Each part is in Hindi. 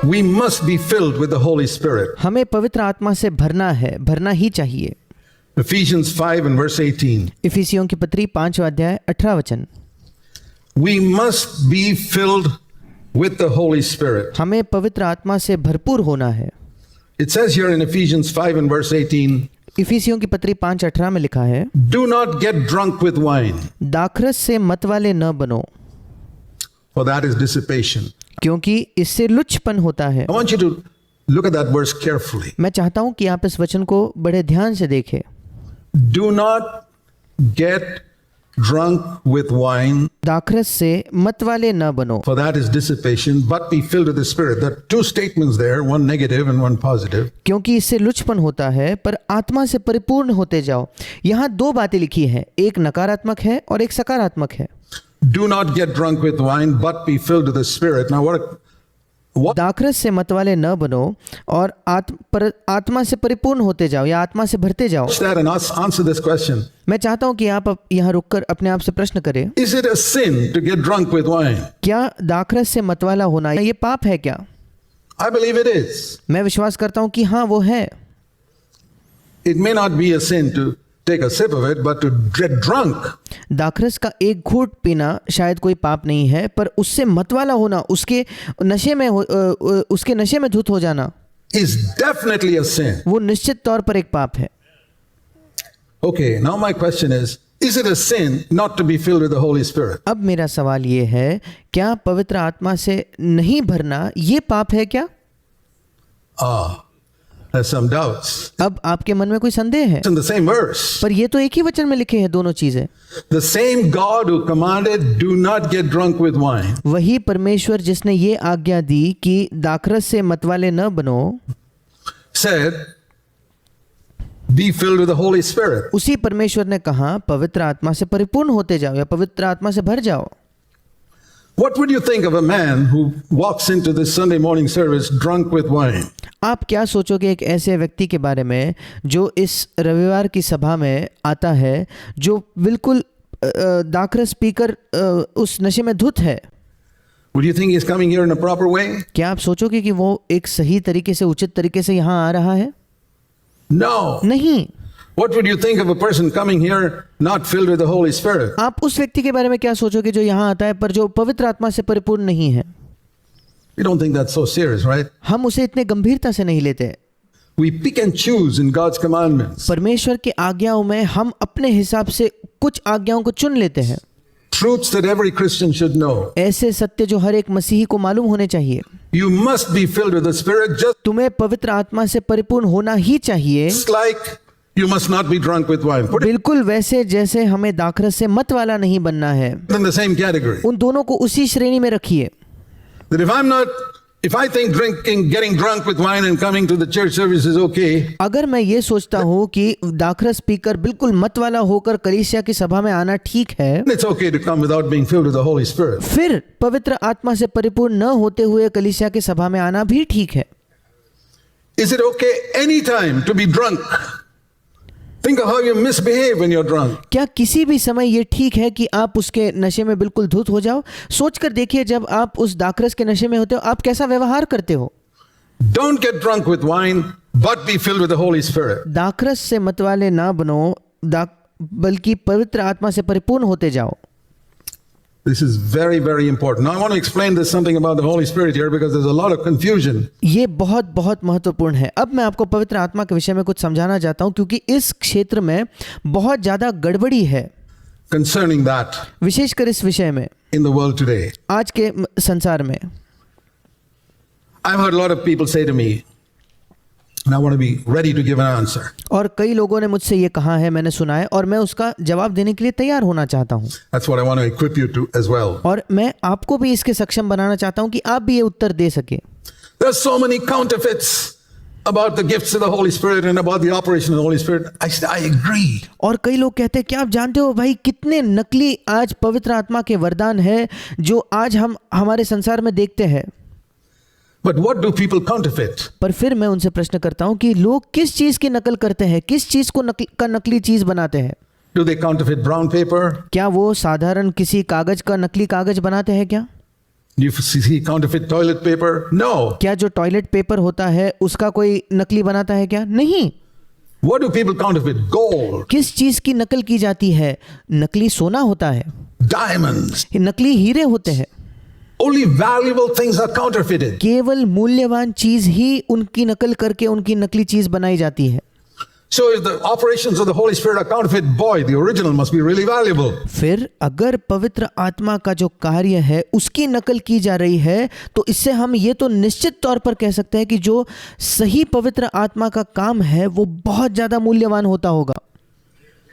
We must be filled with the Holy Spirit. हमें पवित्र आत्मा से भरना है, भरना ही चाहिए। Ephesians 5 and verse 18. इफिसियों की पत्री 5वां अध्याय 18 वचन। We must be filled with the Holy Spirit. हमें पवित्र आत्मा से भरपूर होना है। It says here in Ephesians 5 and verse 18, इफिसियों की पत्री 5:18 में लिखा है, do not get drunk with wine, दाखरस से मतवाले न बनो, for that is dissipation. क्योंकि इससे लुच्चपन होता है। I want you to look at that verse carefully. मैं चाहता हूं कि आप इस वचन को बड़े ध्यान से देखें। Do not get drunk with wine, दाखरस से मतवाले न बनो, for that is dissipation, but be filled with the Spirit. There are two statements there, one negative and one positive. क्योंकि इससे लुच्चपन होता है, पर आत्मा से परिपूर्ण होते जाओ। यहाँ दो बातें लिखी हैं, एक नकारात्मक है और एक सकारात्मक है। Do not get drunk with wine, but be filled with the Spirit. Now what दाखरस से मतवाले न बनो और आत्मा से परिपूर्ण होते जाओ या आत्मा से भरते जाओ। watch that and answer this question. मैं चाहता हूं कि आप यहाँ रुककर अपने आप से प्रश्न करें, Is it a sin to get drunk with wine? क्या दाखरस से मतवाला होना ये पाप है क्या? I believe it is. मैं विश्वास करता हूं कि हाँ वो है। It may not be a sin to take a sip of it, but to get drunk दाखरस का एक घूंट पीना शायद कोई पाप नहीं है, पर उससे मतवाला होना, उसके नशे में धुत हो जाना is definitely a sin. वो निश्चित तौर पर एक पाप है। Okay, now my question is it a sin not to be filled with the Holy Spirit? अब मेरा सवाल ये है, क्या पवित्र आत्मा से नहीं भरना ये पाप है क्या? There's some doubts. अब आपके मन में कोई संदेह है? It's in the same verse. पर ये तो एक ही वचन में लिखे हैं दोनों चीजें। The same God who commanded, do not get drunk with wine, वही परमेश्वर जिसने ये आज्ञा दी कि दाखरस से मतवाले न बनो, said, be filled with the Holy Spirit. उसी परमेश्वर ने कहा पवित्र आत्मा से परिपूर्ण होते जाओ या पवित्र आत्मा से भर जाओ। What would you think of a man who walks into this Sunday morning service drunk with wine? आप क्या सोचोगे एक ऐसे व्यक्ति के बारे में जो इस रविवार की सभा में आता है, जो बिल्कुल दाखरस पीकर उस नशे में धुत है? Would you think he's coming here in a proper way? क्या आप सोचोगे कि वो एक सही तरीके से, उचित तरीके से यहाँ आ रहा है? No. नहीं। What would you think of a person coming here not filled with the Holy Spirit? आप उस व्यक्ति के बारे में क्या सोचोगे जो यहाँ आता है पर जो पवित्र आत्मा से परिपूर्ण नहीं है? You don't think that's so serious, right? हम उसे इतने गंभीरता से नहीं लेते। We pick and choose in God's commandments. परमेश्वर की आज्ञाओं में हम अपने हिसाब से कुछ आज्ञाओं को चुन लेते हैं। Truths that every Christian should know. ऐसे सत्य जो हर एक मसीही को मालूम होने चाहिए। You must be filled with the Spirit just तुम्हें पवित्र आत्मा से परिपूर्ण होना ही चाहिए, like you must not be drunk with wine. Put it बिल्कुल वैसे जैसे हमें दाखरस से मत वाला नहीं बनना है। in the same category. उन दोनों को उसी श्रेणी में रखिए। That if I think getting drunk with wine and coming to the church service is okay, अगर मैं ये सोचता हूँ कि दाखरस पीकर बिल्कुल मत वाला होकर कलीसिया की सभा में आना ठीक है, then it's okay to come without being filled with the Holy Spirit. फिर पवित्र आत्मा से परिपूर्ण न होते हुए कलीसिया की सभा में आना भी ठीक है। Is it okay anytime to be drunk? Think of how you misbehave when you're drunk. क्या किसी भी समय ये ठीक है कि आप उसके नशे में बिल्कुल धुत हो जाओ? सोचकर देखिए, जब आप उस दाखरस के नशे में होते हो आप कैसा व्यवहार करते हो। Don't get drunk with wine, but be filled with the Holy Spirit. दाखरस से मतवाले ना बनो, बल्कि पवित्र आत्मा से परिपूर्ण होते जाओ। This is very, very important. Now I want to explain this something about the Holy Spirit here because there's a lot of confusion. ये बहुत बहुत महत्वपूर्ण है। अब मैं आपको पवित्र आत्मा के विषय में कुछ समझाना चाहता हूँ, क्योंकि इस क्षेत्र में बहुत ज्यादा गड़बड़ी है Concerning that विशेषकर इस विषय में in the world today. आज के संसार में। I've heard a lot of people say to me, and I want to be ready to give an answer. और कई लोगों ने मुझसे ये कहा है, मैंने सुना है और मैं उसका जवाब देने के लिए तैयार होना चाहता हूँ। That's what I want to equip you to as well. और मैं आपको भी इसके सक्षम बनाना चाहता हूँ कि आप भी ये उत्तर दे सके। There's so many counterfeits about the gifts of the Holy Spirit and about the operation of the Holy Spirit. I agree. और कई लोग कहते हैं कि आप जानते हो भाई, कितने नकली आज पवित्र आत्मा के वरदान है जो आज हम हमारे संसार में देखते हैं। But what do people counterfeit? पर फिर मैं उनसे प्रश्न करता हूँ कि लोग किस चीज की नकल करते हैं, किस चीज को नकली चीज बनाते हैं? Do they counterfeit brown paper? क्या वो साधारण किसी कागज का नकली कागज बनाते हैं क्या? Do you see counterfeit toilet paper? No. क्या जो टॉयलेट पेपर होता है उसका कोई नकली बनाता है क्या? नहीं। What do people counterfeit? Gold, किस चीज की नकल की जाती है? नकली सोना होता है, diamonds. नकली हीरे होते हैं। Only valuable things are counterfeited. केवल मूल्यवान चीज ही उनकी नकल करके उनकी नकली चीज बनाई जाती है। So if the operations of the Holy Spirit are counterfeit, boy, the original must be really valuable. फिर अगर पवित्र आत्मा का जो कार्य है उसकी नकल की जा रही है तो इससे हम ये तो निश्चित तौर पर कह सकते हैं कि जो सही पवित्र आत्मा का काम है वो बहुत ज्यादा मूल्यवान होता होगा।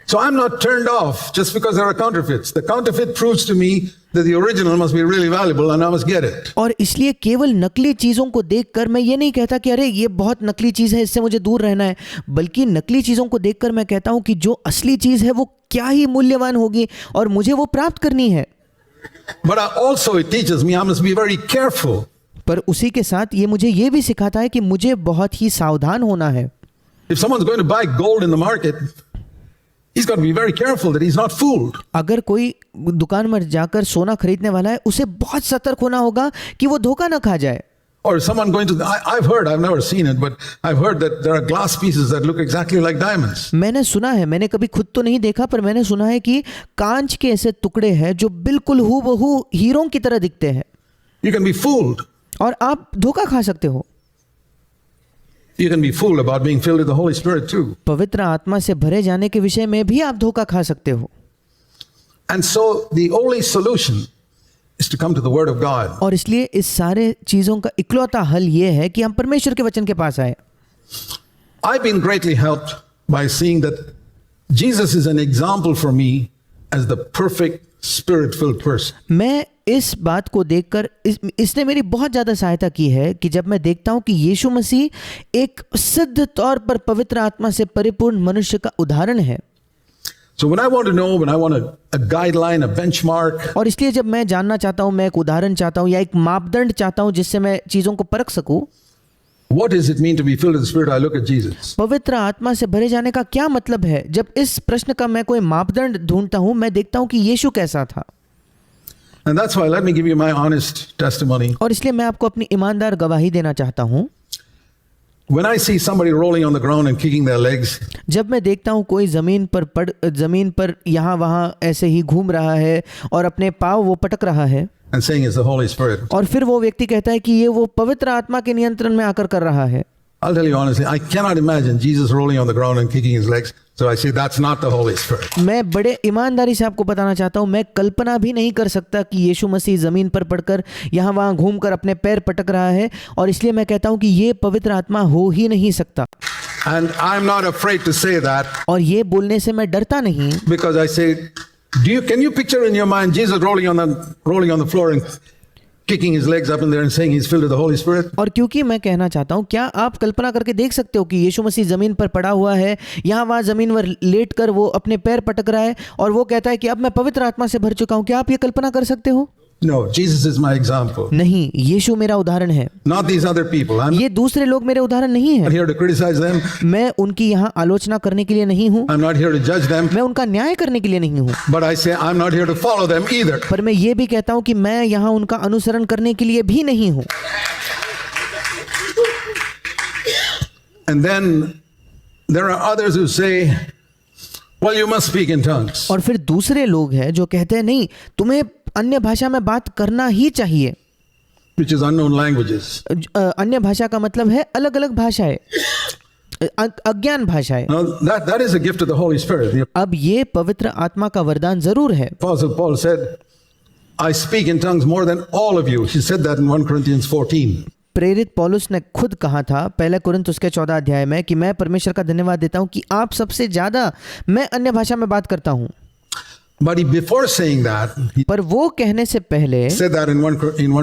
So I'm not turned off just because there are counterfeits. The counterfeit proves to me that the original must be really valuable and I must get it. और इसलिए केवल नकली चीज़ों को देखकर मैं ये नहीं कहता कि अरे ये बहुत नकली चीज़ है, इससे मुझे दूर रहना है, बल्कि नकली चीज़ों को देखकर मैं कहता हूँ कि जो असली चीज़ है वो क्या ही मूल्यवान होगी और मुझे वो प्राप्त करनी है। But also it teaches me I must be very careful. पर उसी के साथ ये मुझे ये भी सिखाता है कि मुझे बहुत ही सावधान होना है। If someone's going to buy gold in the market, he's got to be very careful that he's not fooled. अगर कोई दुकान में जाकर सोना खरीदने वाला है उसे बहुत सतर्क होना होगा कि वो धोखा ना खा जाए। Or someone going to, I've heard, I've never seen it, but I've heard that there are glass pieces that look exactly like diamonds. मैंने सुना है, मैंने कभी खुद तो नहीं देखा पर मैंने सुना है कि कांच के ऐसे टुकड़े हैं जो बिल्कुल हूबहू हीरों की तरह दिखते हैं। You can be fooled. और आप धोखा खा सकते हो। You can be fooled about being filled with the Holy Spirit too. पवित्र आत्मा से भरे जाने के विषय में भी आप धोखा खा सकते हो। And so the only solution is to come to the Word of God. और इसलिए इस सारे चीजों का इकलौता हल ये है कि हम परमेश्वर के वचन के पास आए। I've been greatly helped by seeing that Jesus is an example for me as the perfect Spirit-filled person. मैं इस बात को देखकर इसने मेरी बहुत ज़्यादा सहायता की है कि जब मैं देखता हूँ कि यीशु मसीह एक सिद्ध तौर पर पवित्र आत्मा से परिपूर्ण मनुष्य का उदाहरण है। So when I want to know, when I want a guideline, a benchmark, और इसलिए जब मैं जानना चाहता हूँ, मैं एक उदाहरण चाहता हूँ या एक मापदंड चाहता हूँ जिससे मैं चीज़ों को परख सकूँ, what does it mean to be filled with the Spirit? I look at Jesus. पवित्र आत्मा से भरे जाने का क्या मतलब है? जब इस प्रश्न का मैं कोई मापदंड ढूंढता हूँ, मैं देखता हूँ कि यीशु कैसा था। And that's why let me give you my honest testimony. और इसलिए मैं आपको अपनी ईमानदार गवाही देना चाहता हूँ। When I see somebody rolling on the ground and kicking their legs, जब मैं देखता हूँ कोई ज़मीन पर यहाँ वहाँ ऐसे ही घूम रहा है और अपने पाँव वो पटक रहा है and saying it's the Holy Spirit, और फिर वो व्यक्ति कहता है कि ये वो पवित्र आत्मा के नियंत्रण में आकर कर रहा है, I'll tell you honestly, I cannot imagine Jesus rolling on the ground and kicking his legs. So I say that's not the Holy Spirit. मैं बड़े ईमानदारी से आपको बताना चाहता हूँ, मैं कल्पना भी नहीं कर सकता कि यीशु मसीह ज़मीन पर पड़कर यहाँ वहाँ घूमकर अपने पैर पटक रहा है, और इसलिए मैं कहता हूँ कि ये पवित्र आत्मा हो ही नहीं सकता। And I'm not afraid to say that और ये बोलने से मैं डरता नहीं, because I say, can you picture in your mind Jesus rolling on the floor and kicking his legs up in there and saying he's filled with the Holy Spirit? और क्योंकि मैं कहना चाहता हूँ, क्या आप कल्पना करके देख सकते हो कि यीशु मसीह ज़मीन पर पड़ा हुआ है, यहाँ वहाँ ज़मीन पर लेटकर वो अपने पैर पटक रहा है और वो कहता है कि अब मैं पवित्र आत्मा से भर चुका हूँ? क्या आप ये कल्पना कर सकते हो? No, Jesus is my example. नहीं, यीशु मेरा उदाहरण है, Not these other people. I'm ये दूसरे लोग मेरे उदाहरण नहीं not है। here to criticize them. मैं उनकी यहाँ आलोचना करने के लिए नहीं हूँ, I'm not here to judge them. मैं उनका न्याय करने के लिए नहीं हूँ, But I say I'm not here to follow them either. पर मैं ये भी कहता हूँ कि मैं यहाँ उनका अनुसरण करने के लिए भी नहीं हूँ। And then there are others who say, well, you must speak in tongues. और फिर दूसरे लोग हैं जो कहते हैं नहीं, तुम्हें अन्य भाषा में बात करना ही चाहिए। Which is unknown languages. अन्य भाषा का मतलब है अलग अलग भाषाएं, अज्ञान भाषाएं। Now that is a gift of the Holy Spirit. The अब ये पवित्र आत्मा का वरदान जरूर है। Apostle Paul said, I speak in tongues more than all of you. He said that in 1 Corinthians 14. प्रेरित पौलुस ने खुद कहा था पहले कुरिन्थ उसके 14 अध्याय में कि मैं परमेश्वर का धन्यवाद देता हूँ कि आप सबसे ज्यादा मैं अन्य भाषा में बात करता हूँ। But before saying that, he पर वो कहने से पहले, said that in 1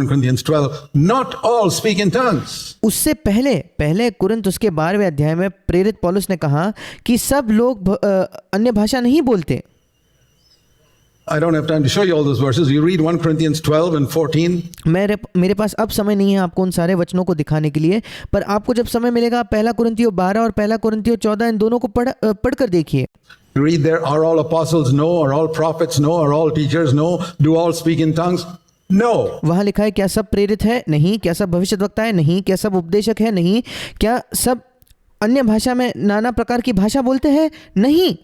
Corinthians 12, not all speak in tongues. उससे पहले कुरिन्थ उसके 12वें अध्याय में प्रेरित पौलुस ने कहा कि सब लोग अन्य भाषा नहीं बोलते। I don't have time to show you all those verses. You read 1 Corinthians 12 and 14. मेरे पास अब समय नहीं है आपको उन सारे वचनों को दिखाने के लिए, पर आपको जब समय मिलेगा पहला कुरिन्थियों 12 और पहला कुरिन्थियों 14 इन दोनों को पढ़कर देखिए। You read there, are all apostles? No. Are all prophets? No. Are all teachers? No. Do all speak in tongues? No. वहां लिखा है क्या सब प्रेरित है? नहीं। क्या सब भविष्यद्वक्ता है? नहीं। क्या सब उपदेशक है? नहीं। क्या सब अन्य भाषा में नाना प्रकार की भाषा बोलते हैं? नहीं।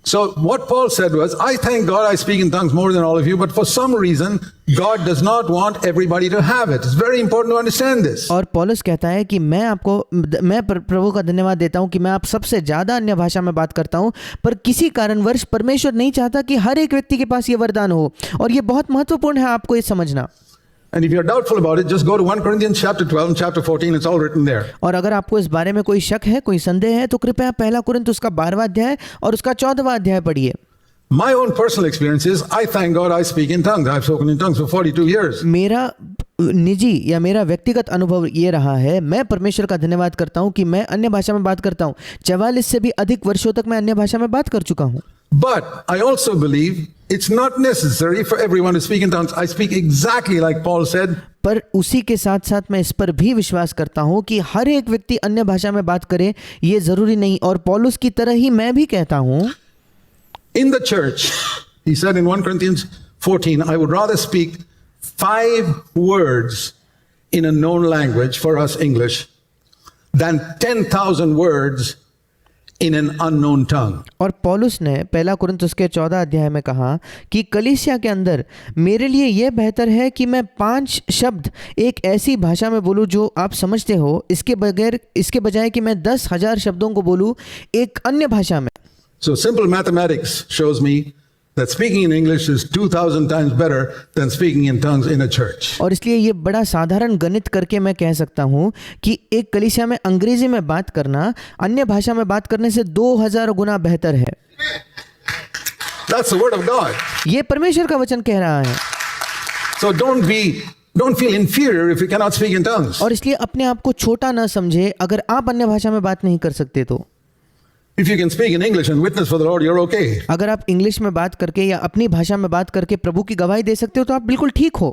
So what Paul said was, I thank God I speak in tongues more than all of you, but for some reason, God does not want everybody to have it. It's very important to understand this. और पौलुस कहता है कि मैं प्रभु का धन्यवाद देता हूं कि मैं आप सबसे ज्यादा अन्य भाषा में बात करता हूं, पर किसी कारणवश परमेश्वर नहीं चाहता कि हर एक व्यक्ति के पास ये वरदान हो, और ये बहुत महत्वपूर्ण है आपको ये समझना। And if you're doubtful about it, just go to 1 Corinthians chapter 12 and chapter 14. It's all written there. और अगर आपको इस बारे में कोई शक है, कोई संदेह है, तो कृपया पहला कुरिन्थ उसका 12वां अध्याय और उसका 14वां अध्याय पढ़िए। My own personal experience is, I thank God I speak in tongues. I've spoken in tongues for 42 years. मेरा निजी या मेरा व्यक्तिगत अनुभव ये रहा है, मैं परमेश्वर का धन्यवाद करता हूँ कि मैं अन्य भाषा में बात करता हूँ। 44 से भी अधिक वर्षों तक मैं अन्य भाषा में बात कर चुका हूँ। But I also believe it's not necessary for everyone to speak in tongues. I speak exactly like Paul said. पर उसी के साथ साथ मैं इस पर भी विश्वास करता हूँ कि हर एक व्यक्ति अन्य भाषा में बात करे, ये जरूरी नहीं, और पौलुस की तरह ही मैं भी कहता हूँ। In the church, he said in 1 Corinthians 14, I would rather speak 5 words in a known language, for us English, than 10,000 words in an unknown tongue. और पौलुस ने पहला कुरिन्थ के 14 अध्याय में कहा कि कलीसिया के अंदर मेरे लिए यह बेहतर है कि मैं 5 शब्द एक ऐसी भाषा में बोलूं जो आप समझते हो, इसके बजाय कि मैं 10,000 शब्दों को बोलूं एक अन्य भाषा में। So simple mathematics shows me that speaking in English is 2,000 times better than speaking in tongues in a church. और इसलिए ये बड़ा साधारण गणित करके मैं कह सकता हूँ कि एक कलीसिया में अंग्रेजी में बात करना अन्य भाषा में बात करने से 2000 गुना बेहतर है। That's the word of God. ये परमेश्वर का वचन कह रहा है। So don't feel inferior if you cannot speak in tongues. और इसलिए अपने आप को छोटा ना समझे अगर आप अन्य भाषा में बात नहीं कर सकते तो। If you can speak in English and witness for the Lord, you're okay. अगर आप इंग्लिश में बात करके या अपनी भाषा में बात करके प्रभु की गवाही दे सकते हो तो आप बिल्कुल ठीक हो।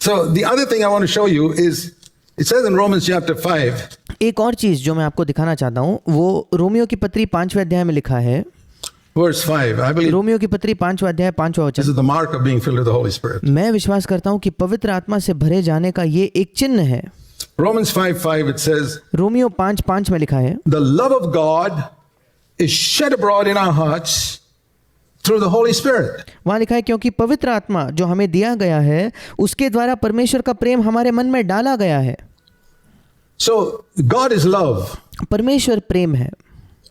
So the other thing I want to show you is, it says in Romans chapter 5, एक और चीज जो मैं आपको दिखाना चाहता हूँ वो रोमियो की पत्री 5वें अध्याय में लिखा है। verse 5, I believe रोमियो की पत्री 5वां अध्याय 5वां this वचन। is the mark of being filled with the Holy Spirit. मैं विश्वास करता हूँ कि पवित्र आत्मा से भरे जाने का ये एक चिन्ह है। Romans 5:5, it says, रोमियो 5:5 में लिखा है, the love of God is shed abroad in our hearts through the Holy Spirit. वहां लिखा है क्योंकि पवित्र आत्मा जो हमें दिया गया है उसके द्वारा परमेश्वर का प्रेम हमारे मन में डाला गया है। So God is love, परमेश्वर प्रेम है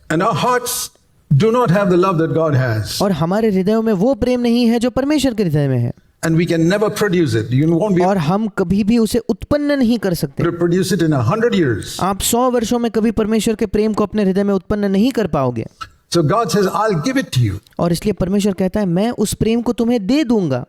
and our hearts do not have the love that God has, और हमारे हृदयों में वो प्रेम नहीं है जो परमेश्वर के हृदय में है, and we can never produce it. You won't be और हम कभी भी उसे उत्पन्न नहीं कर सकते। able to produce it in 100 years. आप 100 वर्षों में कभी परमेश्वर के प्रेम को अपने हृदय में उत्पन्न नहीं कर पाओगे। So God says, I'll give it to you. और इसलिए परमेश्वर कहता है मैं उस प्रेम को तुम्हें दे दूंगा।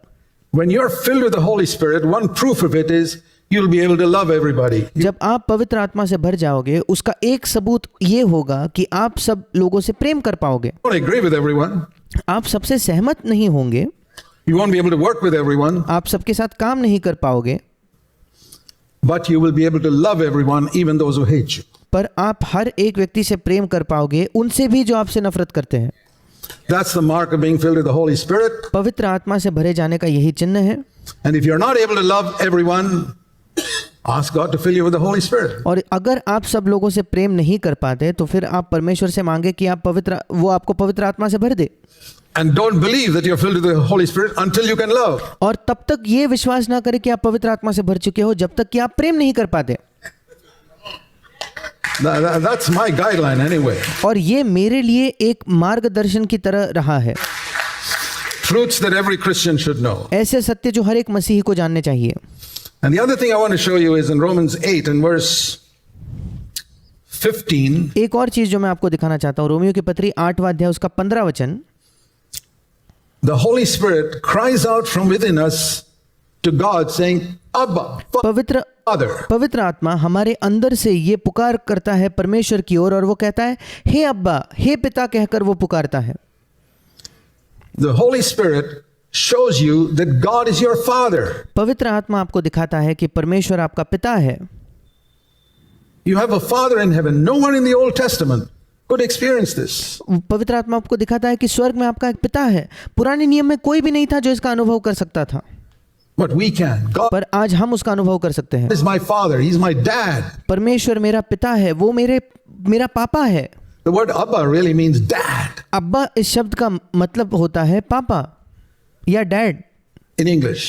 When you're filled with the Holy Spirit, one proof of it is you'll be able to love everybody. जब आप पवित्र आत्मा से भर जाओगे उसका एक सबूत ये होगा कि आप सब लोगों से प्रेम कर पाओगे। You won't agree with everyone. आप सबसे सहमत नहीं होंगे, You won't be able to work with everyone, आप सबके साथ काम नहीं कर पाओगे, but you will be able to love everyone, even those who hate you. पर आप हर एक व्यक्ति से प्रेम कर पाओगे, उनसे भी जो आपसे नफरत करते हैं। That's the mark of being filled with the Holy Spirit. पवित्र आत्मा से भरे जाने का यही चिन्ह है। And if you're not able to love everyone, ask God to fill you with the Holy Spirit. और अगर आप सब लोगों से प्रेम नहीं कर पाते तो फिर आप परमेश्वर से मांगे कि वो आपको पवित्र आत्मा से भर दे। And don't believe that you're filled with the Holy Spirit until you can love. और तब तक ये विश्वास ना करें कि आप पवित्र आत्मा से भर चुके हो जब तक कि आप प्रेम नहीं कर पाते। That's my guideline anyway. और ये मेरे लिए एक मार्गदर्शन की तरह रहा है। Truths that every Christian should know. ऐसे सत्य जो हर एक मसीही को जानने चाहिए। And the other thing I want to show you is in Romans 8 and verse 15. एक और चीज जो मैं आपको दिखाना चाहता हूँ रोमियो की पत्री 8वां अध्याय उसका 15 वचन। The Holy Spirit cries out from within us to God saying, Abba, पवित्र आत्मा हमारे अंदर से ये पुकार करता है परमेश्वर की ओर और वो कहता है हे अब्बा, हे पिता कहकर वो पुकारता है। The Holy Spirit shows you that God is your father. पवित्र आत्मा आपको दिखाता है कि परमेश्वर आपका पिता है। You have a father in heaven. No one in the Old Testament could experience this. पवित्र आत्मा आपको दिखाता है कि स्वर्ग में आपका एक पिता है। पुराने नियम में कोई भी नहीं था जो इसका अनुभव कर सकता था, But we can. God पर आज हम उसका अनुभव कर सकते हैं। is my father. He's my dad. परमेश्वर मेरा पिता है, वो मेरा पापा है। The word Abba really means dad अब्बा इस शब्द का मतलब होता है पापा या डैड। in English.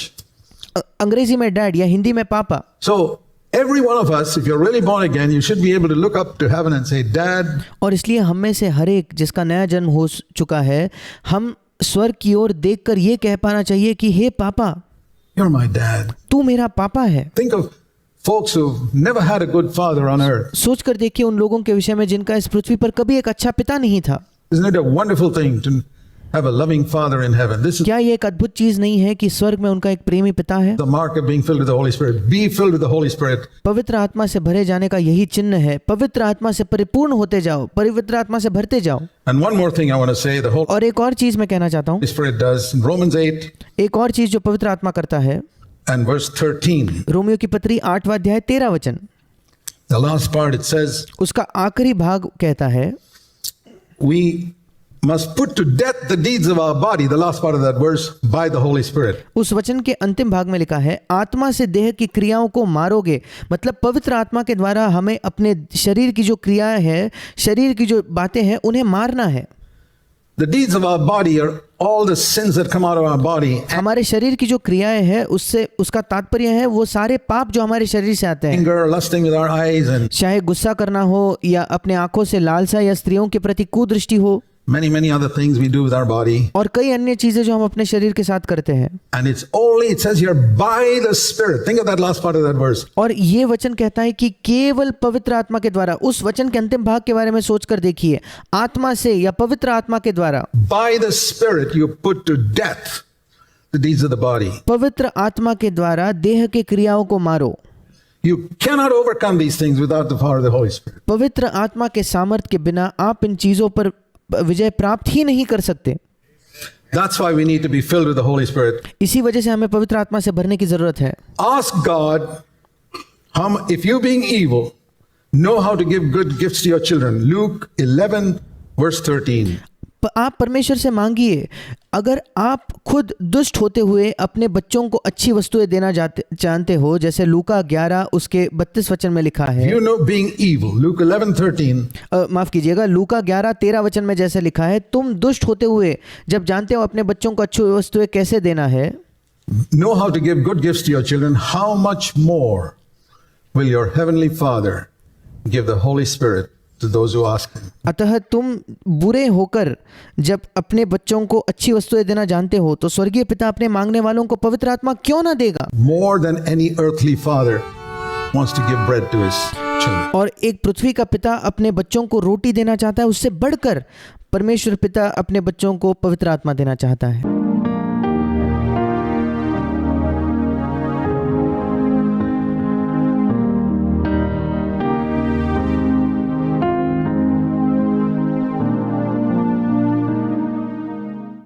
अंग्रेजी में डैड या हिंदी में पापा। So every one of us, if you're really born again, you should be able to look up to heaven and say, Dad, और इसलिए हम में से हर एक जिसका नया जन्म हो चुका है, हम स्वर्ग की ओर देखकर ये कह पाना चाहिए कि हे पापा, you're my dad. तू मेरा पापा है। Think of folks who've never had a good father on earth. सोच कर देखिए उन लोगों के विषय में जिनका इस पृथ्वी पर कभी एक अच्छा पिता नहीं था। Isn't it a wonderful thing to have a loving father in heaven? This is क्या ये एक अद्भुत चीज नहीं है कि स्वर्ग में उनका एक प्रेमी पिता है? the mark of being filled with the Holy Spirit. Be filled with the Holy Spirit. पवित्र आत्मा से भरे जाने का यही चिन्ह है। पवित्र आत्मा से परिपूर्ण होते जाओ, पवित्र आत्मा से भरते जाओ। And one more thing I want to say, the Holy और एक और चीज मैं कहना चाहता हूँ, Spirit does in Romans 8 एक और चीज जो पवित्र आत्मा करता है, and verse 13. रोमियो की पत्री 8वां अध्याय 13 वचन, The last part it says, उसका आखिरी भाग कहता है, we must put to death the deeds of our body, the last part of that verse, by the Holy Spirit. उस वचन के अंतिम भाग में लिखा है, आत्मा से देह की क्रियाओं को मारोगे। मतलब पवित्र आत्मा के द्वारा हमें अपने शरीर की जो क्रियाएं हैं, शरीर की जो बातें हैं, उन्हें मारना है। The deeds of our body are all the sins that come out of our body. हमारे शरीर की जो क्रियाएं हैं, उससे उसका तात्पर्य है वो सारे पाप जो हमारे शरीर से आते हैं, Anger, lusting with our eyes, and चाहे गुस्सा करना हो या अपने आंखों से लालसा या स्त्रियों के प्रति कुदृष्टि हो, many, many other things we do with our body. और कई अन्य चीजें जो हम अपने शरीर के साथ करते हैं। And it's only, it says here, by the Spirit. Think of that last part of that verse. और ये वचन कहता है कि केवल पवित्र आत्मा के द्वारा। उस वचन के अंतिम भाग के बारे में सोचकर देखिए, आत्मा से या पवित्र आत्मा के द्वारा। By the Spirit you put to death the deeds of the body. पवित्र आत्मा के द्वारा देह के क्रियाओं को मारो। You cannot overcome these things without the power of the Holy Spirit. पवित्र आत्मा के सामर्थ्य के बिना आप इन चीजों पर विजय प्राप्त ही नहीं कर सकते। That's why we need to be filled with the Holy Spirit. इसी वजह से हमें पवित्र आत्मा से भरने की जरूरत है। Ask God, if you being evil know how to give good gifts to your children. Luke 11 verse 13. आप परमेश्वर से मांगिए, अगर आप खुद दुष्ट होते हुए अपने बच्चों को अच्छी वस्तुएं देना जानते हो, जैसे लूका 11 उसके 32 वचन में लिखा है। You know being evil. Luke 11:13. माफ कीजिएगा, लूका 11:13 वचन में जैसे लिखा है, तुम दुष्ट होते हुए जब जानते हो अपने बच्चों को अच्छी वस्तुएं कैसे देना है, Know how to give good gifts to your children. How much more will your heavenly Father give the Holy Spirit to those who ask him? अतः तुम बुरे होकर जब अपने बच्चों को अच्छी वस्तुएं देना जानते हो, तो स्वर्गीय पिता अपने मांगने वालों को पवित्र आत्मा क्यों ना देगा। More than any earthly father wants to give bread to his children. और एक पृथ्वी का पिता अपने बच्चों को रोटी देना चाहता है, उससे बढ़कर परमेश्वर पिता अपने बच्चों को पवित्र आत्मा देना चाहता है।